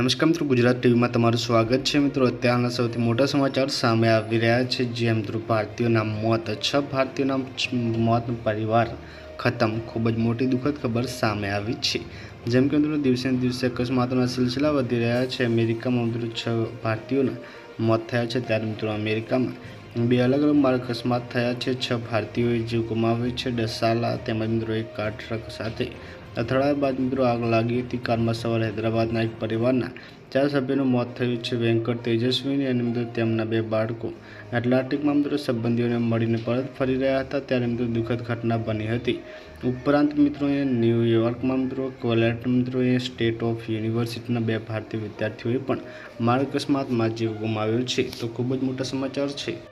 નમસ્કાર મિત્રો, ગુજરાત ટીવીમાં તમારું સ્વાગત છે। મિત્રો, અત્યારના સૌથી મોટા સમાચાર સામે આવી રહ્યા છે। જે મિત્રો ભારતીયોના મોત, 6 ભારતીયોના મોત, પરિવાર ખતમ। ખૂબ જ મોટી દુઃખદ ખબર સામે આવી છે। જેમ કે મિત્રો દિવસે ને દિવસે અકસ્માતોના સિલસિલા વધી રહ્યા છે। અમેરિકામાં મિત્રો 6 ભારતીયોના મોત થયા છે, ત્યારે મિત્રો અમેરિકામાં 2 અલગ અલગ માર્ગ અકસ્માત થયા છે। 6 ભારતીયોએ જીવ ગુમાવ્યો છે। ડસાલા તેમજ મિત્રો એક કાર ટ્રક સાથે અથડાયા બાદ મિત્રો આગ લાગી હતી। કારમાં સવાર હૈદરાબાદના એક પરિવારના 4 સભ્યોનું મોત થયું છે। વેંકટ તેજસ્વીની અને મિત્રો તેમના 2 બાળકો એટલાન્ટિકમાં મિત્રો સંબંધીઓને મળીને પરત ફરી રહ્યા હતા, ત્યારે મિત્રો દુઃખદ ઘટના બની હતી। ઉપરાંત મિત્રો ન્યૂયોર્કમાં મિત્રો કોલેટ મિત્રો સ્ટેટ ઓફ યુનિવર્સિટીના 2 ભારતીય વિદ્યાર્થીઓએ પણ માર્ગ અકસ્માતમાં જીવ ગુમાવ્યો છે। તો ખૂબ જ મોટા સમાચાર છે।